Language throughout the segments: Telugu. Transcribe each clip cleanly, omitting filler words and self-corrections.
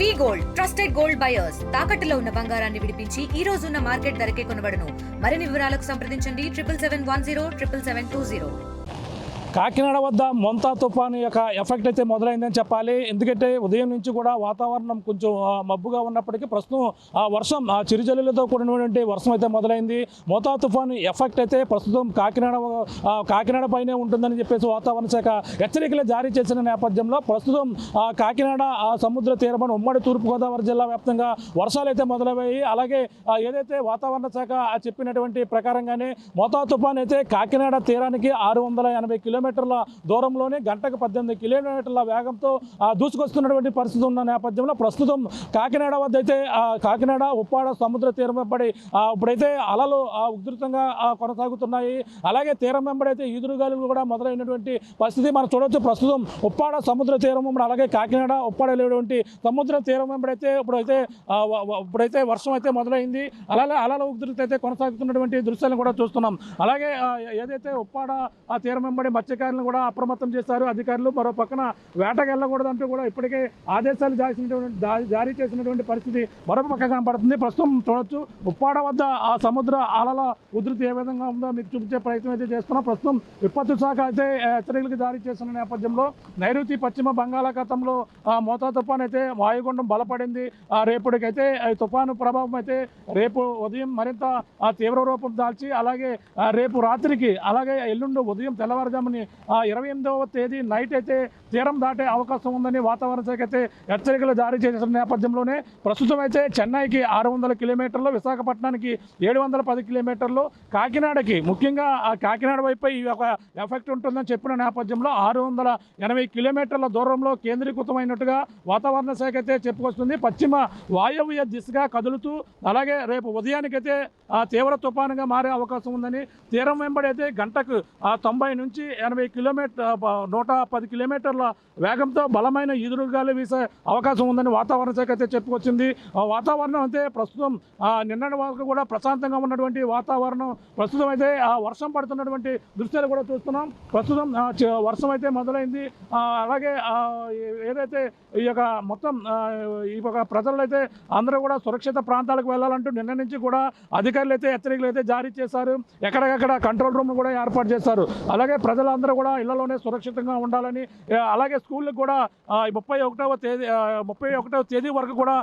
వి గోల్డ్ ట్రస్టెడ్ గోల్డ్ బయర్స్ తాకట్టులో ఉన్న బంగారాన్ని విడిపించి ఈ రోజు ఉన్న మార్కెట్ ధరకే కొనబడును. మరిన్ని వివరాలకు సంప్రదించండి 7771077720. కాకినాడ వద్ద మొంతా తుఫాను యొక్క ఎఫెక్ట్ అయితే మొదలైందని చెప్పాలి. ఎందుకంటే ఉదయం నుంచి కూడా వాతావరణం కొంచెం మబ్బుగా ఉన్నప్పటికీ ప్రస్తుతం వర్షం చిరుజల్లులతో కూడినటువంటి వర్షం అయితే మొదలైంది. మొంతా తుఫాను ఎఫెక్ట్ అయితే ప్రస్తుతం కాకినాడ పైనే ఉంటుందని చెప్పేసి వాతావరణ శాఖ హెచ్చరికలు జారీ చేసిన నేపథ్యంలో ప్రస్తుతం కాకినాడ సముద్ర తీరమని ఉమ్మడి తూర్పుగోదావరి జిల్లా వ్యాప్తంగా వర్షాలు అయితే మొదలయ్యాయి. అలాగే ఏదైతే వాతావరణ శాఖ చెప్పినటువంటి ప్రకారంగానే మొంతా తుఫాను అయితే కాకినాడ తీరానికి 680 కిలోమీటర్ల దూరంలోనే గంటకు 18 కిలోమీటర్ల వేగంతో దూసుకొస్తున్నటువంటి పరిస్థితి ఉన్న నేపథ్యంలో ప్రస్తుతం కాకినాడ వద్ద అయితే కాకినాడ ఉప్పాడ సముద్ర తీరం వెంబడి ఇప్పుడైతే అలలు ఉధృతంగా కొనసాగుతున్నాయి. అలాగే తీరం వెంబడైతే ఈదురుగాలులు కూడా మొదలైనటువంటి పరిస్థితి మనం చూడవచ్చు. ప్రస్తుతం ఉప్పాడ సముద్ర తీరం వెంబడి అలాగే కాకినాడ ఉప్పాడ వెళ్ళేటువంటి సముద్ర తీరం వెంబడైతే ఇప్పుడైతే వర్షం అయితే మొదలైంది. అలాగే అలల ఉధృతి అయితే కొనసాగుతున్నటువంటి దృశ్యాలను కూడా చూస్తున్నాం. అలాగే ఏదైతే ఉప్పాడ తీరం వెంబడి మత్స్యకారులను కూడా అప్రమత్తం చేశారు అధికారులు. మరో పక్కన వేటకు వెళ్ళకూడదంటూ కూడా ఇప్పటికే ఆదేశాలు జారీ చేసినటువంటి పరిస్థితి మరో పక్క కనపడుతుంది. ప్రస్తుతం చూడొచ్చు ఉప్పాడ వద్ద ఆ సముద్ర అలల ఉధృతి ఏ విధంగా ఉందో మీకు చూపించే ప్రయత్నం అయితే చేస్తున్నాం. ప్రస్తుతం విపత్తు శాఖ అయితే హెచ్చరికలు జారీ చేస్తున్న నేపథ్యంలో నైరుతి పశ్చిమ బంగాళాఖాతంలో మోతా తుఫాన్ అయితే వాయుగుండం బలపడింది. రేపటికైతే తుఫాను ప్రభావం అయితే రేపు ఉదయం మరింత తీవ్ర రూపం దాల్చి అలాగే రేపు రాత్రికి అలాగే ఎల్లుండి ఉదయం తెల్లవారుజాముని 28వ తేదీ నైట్ అయితే తీరం దాటే అవకాశం ఉందని వాతావరణ శాఖ అయితే హెచ్చరికలు జారీ చేసిన నేపథ్యంలోనే ప్రస్తుతం అయితే చెన్నైకి 600 కిలోమీటర్లు, విశాఖపట్నానికి 710 కిలోమీటర్లు, కాకినాడకి ముఖ్యంగా కాకినాడ వైపు ఈ ఒక ఎఫెక్ట్ ఉంటుందని చెప్పిన నేపథ్యంలో 680 కిలోమీటర్ల దూరంలో కేంద్రీకృతమైనట్టుగా వాతావరణ శాఖ అయితే చెప్పుకొస్తుంది. పశ్చిమ వాయవ్య దిశగా కదులుతూ అలాగే రేపు ఉదయానికైతే తీవ్ర తుఫానుగా మారే అవకాశం ఉందని, తీరం వెంబడైతే గంటకు 90 నుంచి 80 కిలోమీటర్ 110 కిలోమీటర్ల వేగంతో బలమైన ఈదురుగాలు వీసే అవకాశం ఉందని వాతావరణ శాఖ అయితే చెప్పుకొచ్చింది. వాతావరణం అయితే ప్రస్తుతం నిన్నటి వరకు కూడా ప్రశాంతంగా ఉన్నటువంటి వాతావరణం ప్రస్తుతం అయితే వర్షం పడుతున్నటువంటి దృశ్యాలు కూడా చూస్తున్నాం. ప్రస్తుతం వర్షం అయితే మొదలైంది. అలాగే ఏదైతే ఈ యొక్క మొత్తం ఈ యొక్క ప్రజలు అయితే అందరూ కూడా సురక్షిత ప్రాంతాలకు వెళ్ళాలంటూ నిన్న నుంచి కూడా అధికారులు అయితే హెచ్చరికలు అయితే జారీ చేశారు. ఎక్కడికక్కడ కంట్రోల్ రూమ్ కూడా ఏర్పాటు చేశారు. అలాగే ప్రజలందరూ కూడా ఇళ్లలోనే సురక్షితంగా ఉండాలని, అలాగే స్కూళ్ళకు కూడా 31వ తేదీ వరకు కూడా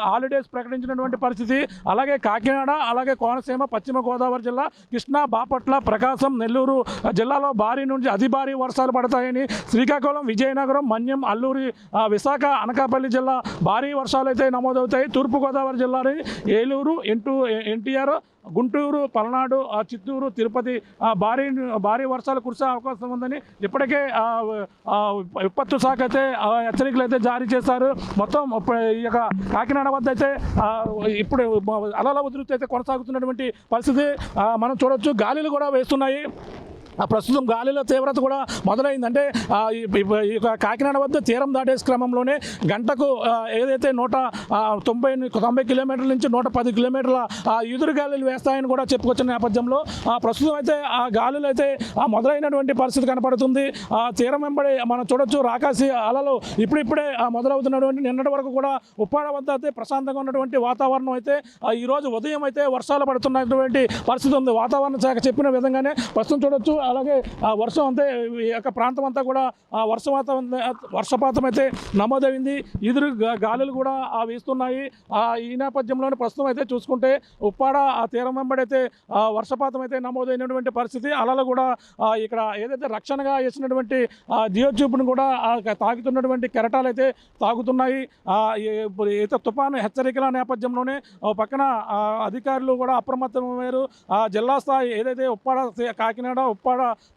హాలిడేస్ ప్రకటించినటువంటి పరిస్థితి. అలాగే కాకినాడ అలాగే కోనసీమ పశ్చిమ గోదావరి జిల్లా కృష్ణా బాపట్ల ప్రకాశం నెల్లూరు జిల్లాలో భారీ నుంచి అతి భారీ వర్షాలు పడతాయని, శ్రీకాకుళం విజయనగరం మన్యం అల్లూరి విశాఖ అనకాపల్లి జిల్లా భారీ వర్షాలు అయితే నమోదవుతాయి. తూర్పుగోదావరి జిల్లాని ఏలూరు ఎన్టీఆర్ గుంటూరు పల్నాడు చిత్తూరు తిరుపతి భారీ వర్షాలు కురిసే అవకాశం ఉందని ఇప్పటికే విపత్తు శాఖ అయితే హెచ్చరికలు అయితే జారీ చేశారు. మొత్తం ఈ యొక్క కాకినాడ వద్ద అయితే ఇప్పుడు అలల ఉధృతి అయితే కొనసాగుతున్నటువంటి పరిస్థితి మనం చూడొచ్చు. గాలులు కూడా వేస్తున్నాయి. ప్రస్తుతం గాలిలో తీవ్రత కూడా మొదలైందంటే ఈ కాకినాడ వద్ద తీరం దాటేసే క్రమంలోనే గంటకు ఏదైతే 190 కిలోమీటర్ల నుంచి 110 కిలోమీటర్ల ఎదురు గాలులు వేస్తాయని కూడా చెప్పుకొచ్చిన నేపథ్యంలో ప్రస్తుతం అయితే ఆ గాలులు అయితే మొదలైనటువంటి పరిస్థితి కనపడుతుంది. తీరం వెంబడి మనం చూడొచ్చు రాకాసి అలలు ఇప్పుడిప్పుడే మొదలవుతున్నటువంటి నిన్నటి వరకు కూడా ఉప్పాడ వద్ద అయితే ప్రశాంతంగా ఉన్నటువంటి వాతావరణం అయితే ఈరోజు ఉదయం అయితే వర్షాలు పడుతున్నటువంటి పరిస్థితి ఉంది. వాతావరణ శాఖ చెప్పిన విధంగానే ప్రస్తుతం చూడొచ్చు. అలాగే వర్షం అంతే ఈ యొక్క ప్రాంతం అంతా కూడా వర్షపాతం అయితే నమోదైంది. ఎదురు గాలులు కూడా వీస్తున్నాయి. ఈ నేపథ్యంలోనే ప్రస్తుతం అయితే చూసుకుంటే ఉప్పాడ తీరం వెంబడైతే వర్షపాతం అయితే నమోదైనటువంటి పరిస్థితి. అలలు కూడా ఇక్కడ ఏదైతే రక్షణగా వేసినటువంటి జియోట్యూబ్ను కూడా తాగుతున్నటువంటి కెరటాలు అయితే తాగుతున్నాయి. అయితే తుఫాను హెచ్చరికల నేపథ్యంలోనే పక్కన అధికారులు కూడా అప్రమత్తమయ్యారు. జిల్లా స్థాయి ఏదైతే ఉప్పాడ కాకినాడ ఉప్పాడ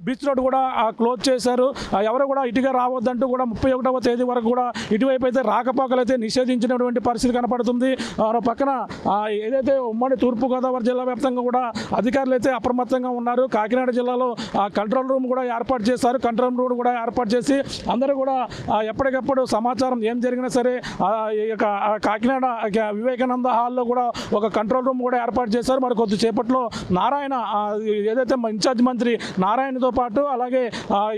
బీచ్ రోడ్ కూడా క్లోజ్ చేశారు. ఎవరు కూడా ఇటుగా రావద్దంటూ కూడా 31వ తేదీ వరకు కూడా ఇటువైపు అయితే రాకపోకలు అయితే నిషేధించినటువంటి పరిస్థితి కనపడుతుంది. పక్కన ఏదైతే ఉమ్మడి తూర్పుగోదావరి జిల్లా వ్యాప్తంగా కూడా అధికారులు అయితే అప్రమత్తంగా ఉన్నారు. కాకినాడ జిల్లాలో కంట్రోల్ రూమ్ కూడా ఏర్పాటు చేశారు. కంట్రోల్ రూమ్ కూడా ఏర్పాటు చేసి అందరూ కూడా ఎప్పటికప్పుడు సమాచారం ఏం జరిగినా సరే ఈ యొక్క కాకినాడ వివేకానంద హాల్లో కూడా ఒక కంట్రోల్ రూమ్ కూడా ఏర్పాటు చేశారు. మరి కొద్దిసేపట్లో నారాయణ ఏదైతే ఇన్ఛార్జ్ మంత్రి నారాయణతో పాటు అలాగే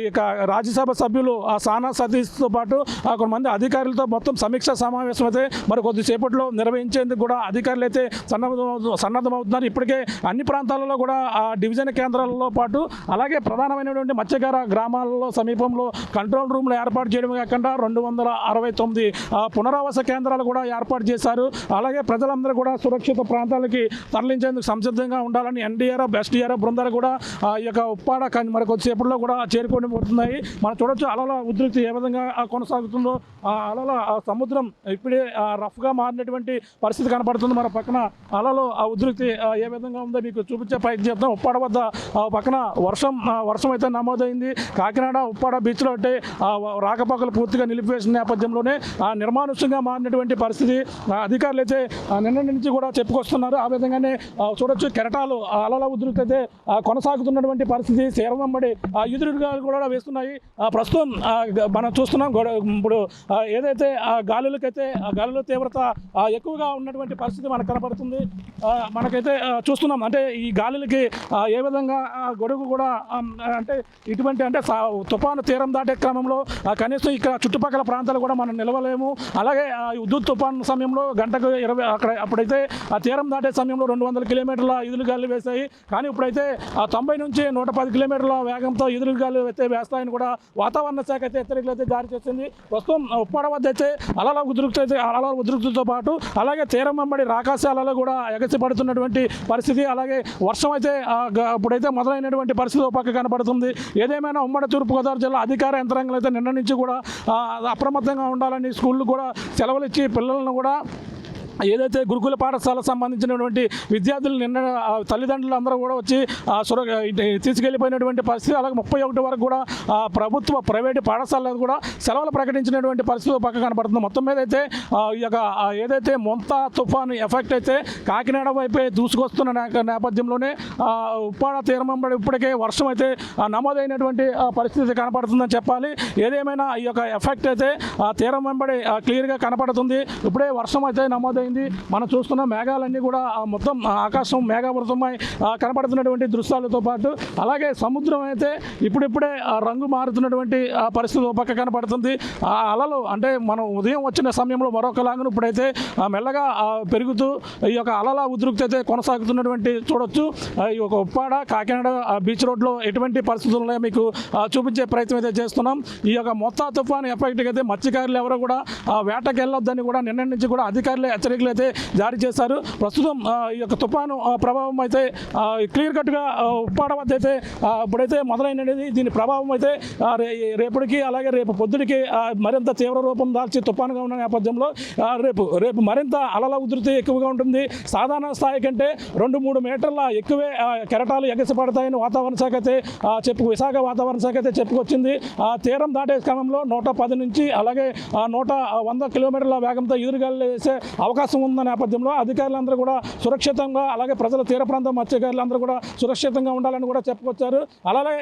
ఇక రాజ్యసభ సభ్యులు సానా సతీష్తో పాటు కొంతమంది అధికారులతో మొత్తం సమీక్ష సమావేశం అయితే మరి కొద్దిసేపట్లో నిర్వహించేందుకు కూడా అధికారులు అయితే సన్నద్ధమవుతున్నారు. ఇప్పటికే అన్ని ప్రాంతాలలో కూడా డివిజన్ కేంద్రాలలో పాటు అలాగే ప్రధానమైనటువంటి మత్స్యకార గ్రామాలలో సమీపంలో కంట్రోల్ రూమ్లు ఏర్పాటు చేయడం కాకుండా 269 పునరావాస కేంద్రాలు కూడా ఏర్పాటు చేశారు. అలాగే ప్రజలందరూ కూడా సురక్షిత ప్రాంతాలకి తరలించేందుకు సంసిద్ధంగా ఉండాలని ఎన్డీఆర్ఎఫ్ ఎస్డీఆర్ఎఫ్ బృందాలు కూడా ఈ యొక్క ఉప్పాడ మరి కొద్దిసేపట్లో కూడా చేరుకొని పోతున్నాయి. మనం చూడొచ్చు అలల ఉధృతి ఏ విధంగా కొనసాగుతుందో. అలల సముద్రం ఇప్పుడే రఫ్గా మారినటువంటి పరిస్థితి కనపడుతుంది. మన పక్కన అలలో ఉధృతి ఏ విధంగా ఉందో మీకు చూపించే ప్రయత్నం చేద్దాం. ఉప్పాడ వద్ద పక్కన వర్షం అయితే నమోదైంది. కాకినాడ ఉప్పాడ బీచ్లో అంటే రాకపోకలు పూర్తిగా నిలిపివేసిన నేపథ్యంలోనే నిర్మానుష్యంగా మారినటువంటి పరిస్థితి అధికారులు అయితే నిన్న నుంచి కూడా చెప్పుకొస్తున్నారు. ఆ విధంగానే చూడొచ్చు కెరటాలు అలల ఉధృతి అయితే కొనసాగుతున్నటువంటి పరిస్థితి. సేరవంబడి ఎదురుగాలు కూడా వేస్తున్నాయి. ప్రస్తుతం మనం చూస్తున్నాం. ఇప్పుడు ఏదైతే గాలుల తీవ్రత ఎక్కువగా ఉన్నటువంటి పరిస్థితి మనకు కనపడుతుంది. మనకైతే చూస్తున్నాం అంటే ఈ గాలులకి ఏ విధంగా గొడుగు కూడా అంటే ఇటువంటి అంటే తుఫాను తీరం దాటే క్రమంలో కనీసం ఇక్కడ చుట్టుపక్కల ప్రాంతాలు కూడా మనం నిలవలేము. అలాగే ఉద్దుత్ తుఫాను సమయంలో గంటకు 20 అప్పుడైతే ఆ తీరం దాటే సమయంలో 200 కిలోమీటర్ల ఎదురుగాలు వేశాయి. కానీ ఇప్పుడైతే 90 నుంచి 110 కిలోమీటర్ల వేగంతో ఎదురుగాలు అయితే వేస్తాయని కూడా వాతావరణ శాఖ అయితే హెచ్చరికలు అయితే జారీ చేసింది. ప్రస్తుతం ఉప్పాడ వద్ద అయితే అలల ఉధృతితో పాటు అలాగే తీరం వెంబడి రాకాశాలలో కూడా ఎగసిపడుతున్నటువంటి పరిస్థితి. అలాగే వర్షం అయితే ఇప్పుడైతే మొదలైనటువంటి పరిస్థితి ఒక పక్క కనపడుతుంది. ఏదేమైనా ఉమ్మడి తూర్పుగోదావరి జిల్లా అధికార యంత్రాంగం అయితే నిన్న నుంచి కూడా అప్రమత్తంగా ఉండాలని స్కూళ్ళు కూడా సెలవులు ఇచ్చి పిల్లలను కూడా ఏదైతే గురుకుల పాఠశాలకు సంబంధించినటువంటి విద్యార్థులు నిన్న తల్లిదండ్రులు అందరూ కూడా వచ్చి తీసుకెళ్లిపోయినటువంటి పరిస్థితి. అలాగే 31 వరకు కూడా ప్రభుత్వ ప్రైవేటు పాఠశాలలో కూడా సెలవులు ప్రకటించినటువంటి పరిస్థితి పక్క కనపడుతుంది. మొత్తం మీద అయితే ఈ యొక్క ఏదైతే మొంతా తుఫాను ఎఫెక్ట్ అయితే కాకినాడ వైపే దూసుకొస్తున్న నేపథ్యంలోనే ఉప్పాడ తీరమంబడి ఇప్పటికే వర్షం అయితే నమోదైనటువంటి పరిస్థితి కనపడుతుందని చెప్పాలి. ఏదేమైనా ఈ యొక్క ఎఫెక్ట్ అయితే తీరం వెంబడి క్లియర్గా కనపడుతుంది. ఇప్పుడే వర్షం అయితే నమోదైంది. మనం చూస్తున్న మేఘాలన్నీ కూడా మొత్తం ఆకాశం మేఘావృతమై కనపడుతున్నటువంటి దృశ్యాలతో పాటు అలాగే సముద్రం అయితే ఇప్పుడిప్పుడే రంగు మారుతున్నటువంటి పరిస్థితి ఒక పక్క కనపడుతుంది. అలలు అంటే మనం ఉదయం వచ్చిన సమయంలో మరొకలాగా ఇప్పుడైతే మెల్లగా పెరుగుతూ ఈ యొక్క అలల ఉధృతి అయితే కొనసాగుతున్నటువంటి చూడొచ్చు. ఈ యొక్క ఉప్పాడ కాకినాడ బీచ్ రోడ్లో ఎటువంటి పరిస్థితులు ఉన్నాయో మీకు చూపించే ప్రయత్నం అయితే చేస్తున్నాం. ఈ యొక్క మొత్తా తుఫాను ఎఫెక్ట్ అయితే మత్స్యకారులు ఎవరో కూడా వేటకి వెళ్ళొద్దని కూడా నిన్న నుంచి కూడా అధికారులే హెచ్చరికలు అయితే జారీ చేశారు. ప్రస్తుతం ఈ యొక్క తుఫాను ప్రభావం అయితే క్లియర్ కట్గా ఉప్పాడ వద్ద అయితే ఇప్పుడైతే మొదలైనది. దీని ప్రభావం అయితే రేపటికి అలాగే రేపు పొద్దుడికి మరింత తీవ్ర రూపం దాల్చి తుఫానుగా ఉన్న నేపథ్యంలో రేపు మరింత అలల ఉధృతి ఎక్కువగా ఉంటుంది. సాధారణ స్థాయి కంటే 2-3 మీటర్ల ఎక్కువే కెరటాలు ఎగసిపడతాయని వాతావరణ శాఖ అయితే విశాఖ వాతావరణ శాఖ అయితే చెప్పుకొచ్చింది. తీరం దాటే క్రమంలో 110 నుంచి అలాగే 100 కిలోమీటర్ల వేగంతో ఎదురుగాలు వేసే అవకాశం ఉన్న నేపథ్యంలో అధికారులందరూ కూడా సురక్షితంగా అలాగే ప్రజల తీర ప్రాంతం మత్స్యకారులందరూ కూడా సురక్షితంగా ఉండాలని కూడా చెప్పుకొచ్చారు. అలాగే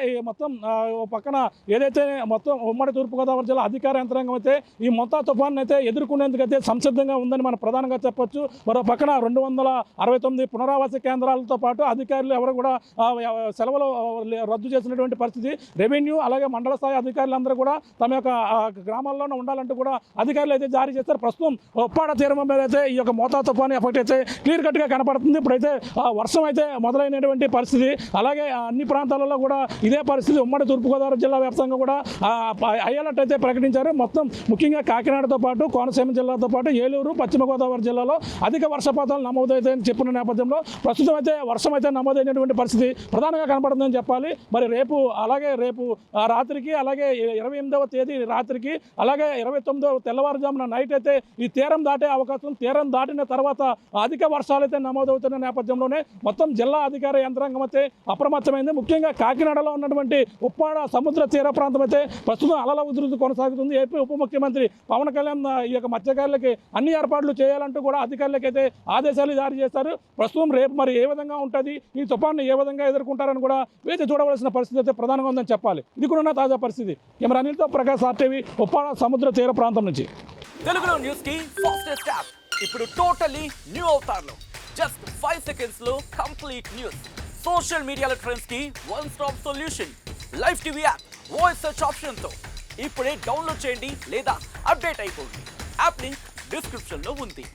పక్కన ఏదైతే మొత్తం ఉమ్మడి తూర్పుగోదావరి జిల్లా అధికార యంత్రాంగం అయితే ఈ మొత్తా తుఫాను అయితే ఎదుర్కొనేందుకు అయితే సంసిద్ధంగా ఉందని మనం ప్రధానంగా చెప్పొచ్చు. మరో పక్కన 269 పునరావాస కేంద్రాలతో పాటు అధికారులు ఎవరు కూడా సెలవులు రద్దు చేసినటువంటి పరిస్థితి. రెవెన్యూ అలాగే మండల స్థాయి అధికారులందరూ కూడా తమ యొక్క గ్రామాల్లోనే ఉండాలంటూ కూడా అధికారులు అయితే జారీ చేస్తారు. ప్రస్తుతం ఉప్పాడ తీరం మీద అయితే ఈ యొక్క మోతా తుఫాను ఎఫెక్ట్ అయితే క్లియర్ కట్గా కనపడుతుంది. ఇప్పుడైతే వర్షం అయితే మొదలైనటువంటి పరిస్థితి. అలాగే అన్ని ప్రాంతాలలో కూడా ఇదే పరిస్థితి. ఉమ్మడి తూర్పుగోదావరి జిల్లా వ్యాప్తంగా కూడా హై అలర్ట్ అయితే ప్రకటించారు. మొత్తం ముఖ్యంగా కాకినాడతో పాటు కోనసీమ జిల్లాతో పాటు ఏలూరు పశ్చిమ గోదావరి జిల్లాలో అధిక వర్షపాతాలు నమోదవుతాయని చెప్పిన నేపథ్యంలో ప్రస్తుతం అయితే వర్షం అయితే నమోదైనటువంటి పరిస్థితి ప్రధానంగా కనపడుతుందని చెప్పాలి. మరి రేపు రాత్రికి అలాగే 28వ తేదీ రాత్రికి అలాగే 29వ తెల్లవారుజామున నైట్ అయితే ఈ తీరం దాటే అవకాశం. తీరం దాటిన తర్వాత అధిక వర్షాలు అయితే నమోదవుతున్న నేపథ్యంలోనే మొత్తం జిల్లా అధికార యంత్రాంగం అయితే అప్రమత్తమైంది. ముఖ్యంగా కాకినాడలో ఉన్నటువంటి ఉప్పాడ సముద్ర తీర ప్రాంతం అయితే ప్రస్తుతం అలల ఉధృతి కొనసాగుతుంది. ఏపీ ఉప ముఖ్యమంత్రి పవన్ కళ్యాణ్ ఈ యొక్క మత్స్యకారులకి అన్ని ఏర్పాట్లు చేయాలంటూ కూడా అధికారులకి అయితే ఆదేశాలు జారీ చేశారు. ప్రస్తుతం రేపు మరి ఏ విధంగా ఉంటుంది, ఈ తుఫాను ఏ విధంగా ఎదుర్కొంటారని కూడా వేచి చూడవలసిన పరిస్థితి అయితే ప్రధానంగా ఉందని చెప్పాలి. ఇది కూడా తాజా పరిస్థితి. కెమెరా అనిల్తో ప్రకాష్, RTV, ఉప్పాడ సముద్ర తీర ప్రాంతం నుంచి. తెలుగులో న్యూస్ కి ఫాస్టెస్ట్ యాప్ ఇప్పుడు టోటల్లీ న్యూ అవతార్లో జస్ట్ 5 సెకండ్స్ లో కంప్లీట్ న్యూస్. సోషల్ మీడియాలో ట్రెండ్స్ కి one stop solution live TV app voice search option తో ఇప్పుడే డౌన్లోడ్ చేయండి లేదా అప్డేట్ అయిపోండి. యాప్ లింక్ డిస్క్రిప్షన్ లో ఉంది.